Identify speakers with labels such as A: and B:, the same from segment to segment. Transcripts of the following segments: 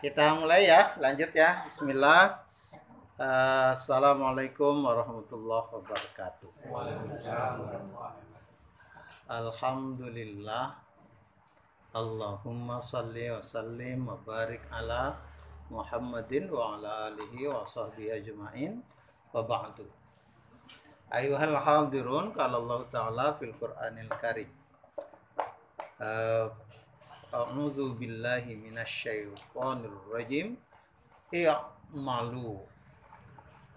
A: Kita mulai ya, lanjut ya. Bismillah. Assalamualaikum warahmatullahi wabarakatuh. Alhamdulillah. Allahumma salli wa sallim wa barik ala Muhammadin wa ala alihi wa sahbihi ajma'in wa ba'du. Ayuhal hadirun, qala Allah Ta'ala fil Qur'anil Karim. A'udzu billahi minasyaitonir rajim. I'malu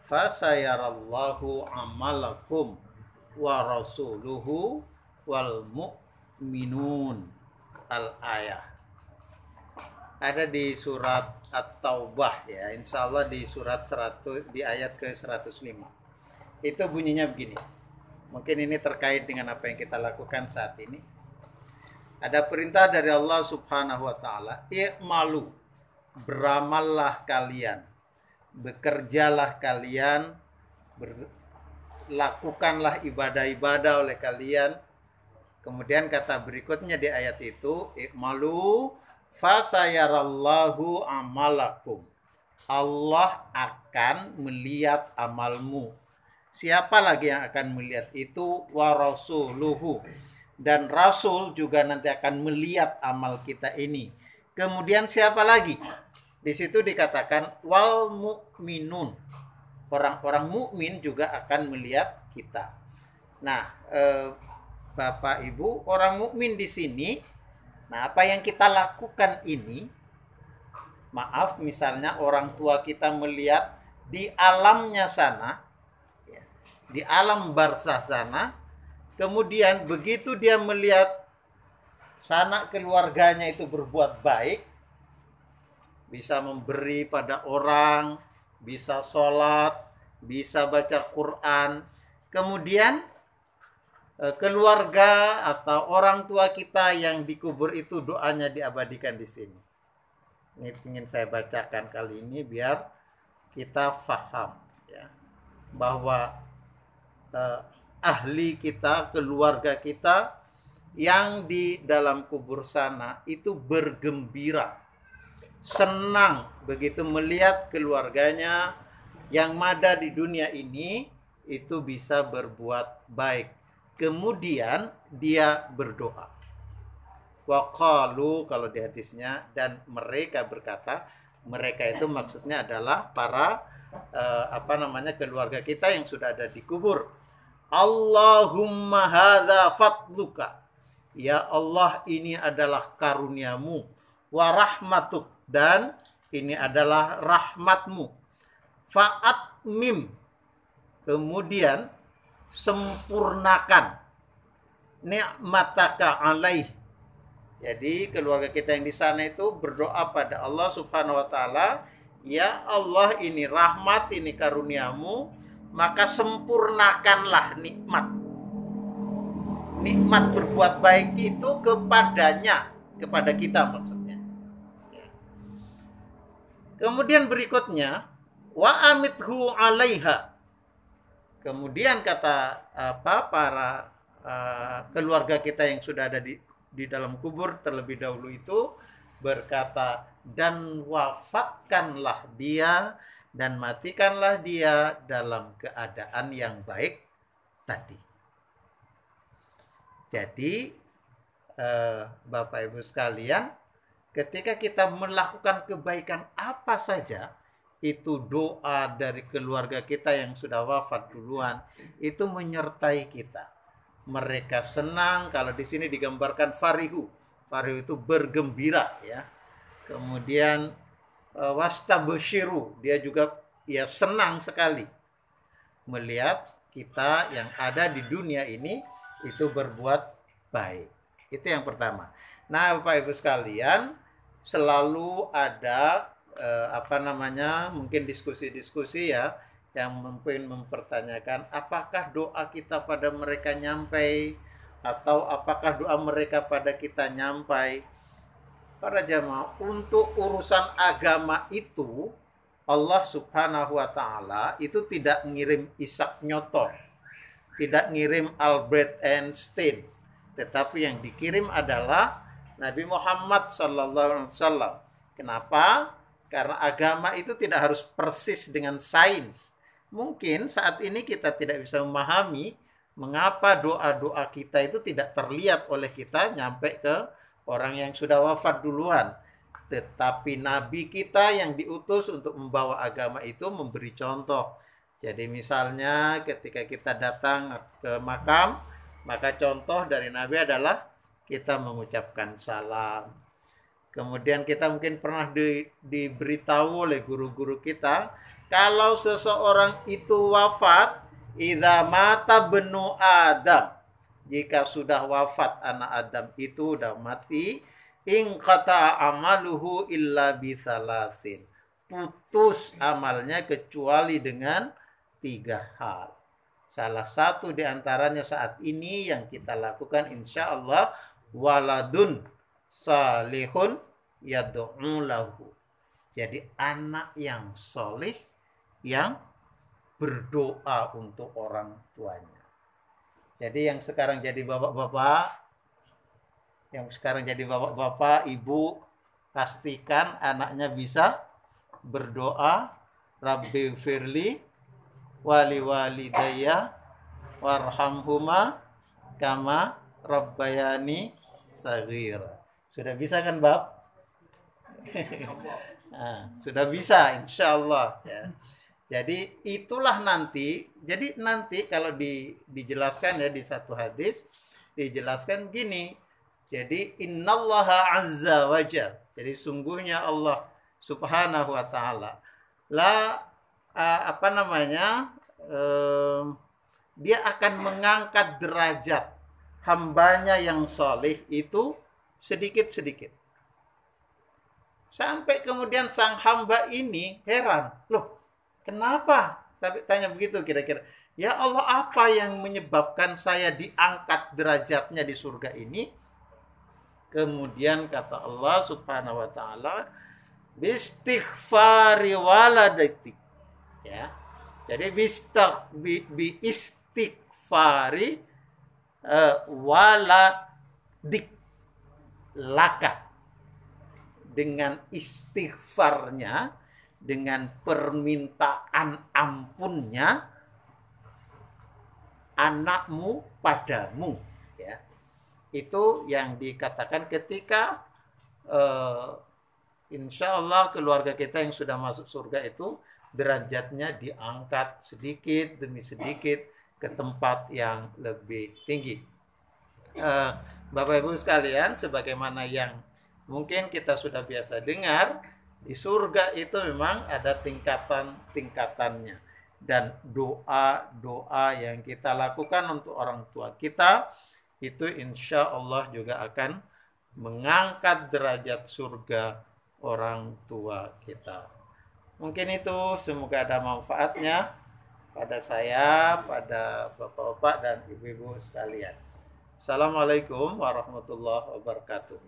A: fasayarallahu amalakum wa rasuluhu wal mu'minun. Al-ayah. Ada di surat At-Taubah ya, insyaallah di surat 100 di ayat ke-105. Itu bunyinya begini. Mungkin ini terkait dengan apa yang kita lakukan saat ini. Ada perintah dari Allah Subhanahu wa taala, "I'malu", beramallah kalian, bekerjalah kalian, lakukanlah ibadah-ibadah oleh kalian. Kemudian kata berikutnya di ayat itu, "I'malu fasayarallahu amalakum". Allah akan melihat amalmu. Siapa lagi yang akan melihat itu? Wa rasuluhu. Dan Rasul juga nanti akan melihat amal kita ini. Kemudian siapa lagi? Di situ dikatakan wal mu'minun. Orang-orang mukmin juga akan melihat kita. Nah, Bapak Ibu, orang mukmin di sini, nah apa yang kita lakukan ini, maaf misalnya orang tua kita melihat di alamnya sana, ya, di alam barzah sana. Kemudian begitu dia melihat sanak keluarganya itu berbuat baik, bisa memberi pada orang, bisa sholat, bisa baca Quran. Kemudian keluarga atau orang tua kita yang dikubur itu doanya diabadikan di sini. Ini ingin saya bacakan kali ini biar kita faham ya, bahwa ahli kita, keluarga kita yang di dalam kubur sana itu bergembira, senang begitu melihat keluarganya yang ada di dunia ini itu bisa berbuat baik. Kemudian dia berdoa. Waqalu, kalau di hadisnya, dan mereka berkata, mereka itu maksudnya adalah para keluarga kita yang sudah ada di kubur. Allahumma hadza fadluka. Ya Allah, ini adalah karuniamu. Wa rahmatuk, dan ini adalah rahmatmu. Fa'atmim, kemudian sempurnakan ni'mataka alaih. Jadi keluarga kita yang di sana itu berdoa pada Allah Subhanahu wa taala, ya Allah, ini rahmat, ini karuniamu, maka sempurnakanlah nikmat. Nikmat berbuat baik itu kepadanya, kepada kita maksudnya. Kemudian berikutnya, wa amithu alaiha. Kemudian kata para keluarga kita yang sudah ada di dalam kubur terlebih dahulu itu berkata, dan wafatkanlah dia dan matikanlah dia dalam keadaan yang baik tadi. Jadi Bapak Ibu sekalian, ketika kita melakukan kebaikan apa saja, itu doa dari keluarga kita yang sudah wafat duluan itu menyertai kita. Mereka senang, kalau di sini digambarkan farihu. Farihu itu bergembira ya. Kemudian wastabshiru, dia juga ya senang sekali melihat kita yang ada di dunia ini itu berbuat baik. Itu yang pertama. Nah, Bapak Ibu sekalian, selalu ada mungkin diskusi-diskusi ya yang mungkin mempertanyakan apakah doa kita pada mereka nyampai atau apakah doa mereka pada kita nyampai. Para jamaah, untuk urusan agama itu Allah Subhanahu wa taala itu tidak ngirim Isaac Newton, tidak ngirim Albert Einstein, tetapi yang dikirim adalah Nabi Muhammad sallallahu alaihi wasallam. Kenapa? Karena agama itu tidak harus persis dengan sains. Mungkin saat ini kita tidak bisa memahami mengapa doa-doa kita itu tidak terlihat oleh kita nyampe ke orang yang sudah wafat duluan. Tetapi Nabi kita yang diutus untuk membawa agama itu memberi contoh. Jadi misalnya ketika kita datang ke makam, maka contoh dari Nabi adalah kita mengucapkan salam. Kemudian kita mungkin pernah diberitahu oleh guru-guru kita, kalau seseorang itu wafat, idza mata benu Adam, jika sudah wafat anak Adam itu sudah mati, in qata amaluhu illa bisalasin, putus amalnya kecuali dengan 3 hal. Salah satu di antaranya saat ini yang kita lakukan insya Allah, waladun salihun yad'u lahu. Jadi anak yang solih yang berdoa untuk orang tuanya. Jadi yang sekarang jadi bapak-bapak, ibu, pastikan anaknya bisa berdoa, Rabbi firli wali walidayya warhamhuma kama rabbayani saghira. Sudah bisa kan, Bab? Nah, sudah bisa insya Allah ya. Jadi itulah nanti. Jadi nanti kalau dijelaskan ya di satu hadis dijelaskan gini. Jadi innallaha azza wajal. Jadi sungguhnya Allah subhanahu wa ta'ala dia akan mengangkat derajat hambanya yang soleh itu sedikit-sedikit. Sampai kemudian sang hamba ini heran. Loh, kenapa? Sampai tanya begitu kira-kira. Ya Allah, apa yang menyebabkan saya diangkat derajatnya di surga ini? Kemudian kata Allah subhanahu wa ta'ala, bistighfari waladatik. Ya. Jadi istighfari waladik laka. Dengan istighfarnya, dengan permintaan ampunnya anakmu padamu, ya. Itu yang dikatakan ketika insya Allah keluarga kita yang sudah masuk surga itu derajatnya diangkat sedikit demi sedikit ke tempat yang lebih tinggi. Bapak Ibu sekalian, sebagaimana yang mungkin kita sudah biasa dengar, di surga itu memang ada tingkatan-tingkatannya. Dan doa-doa yang kita lakukan untuk orang tua kita, itu insya Allah juga akan mengangkat derajat surga orang tua kita. Mungkin itu, semoga ada manfaatnya pada saya, pada bapak-bapak dan ibu-ibu sekalian. Assalamualaikum warahmatullahi wabarakatuh.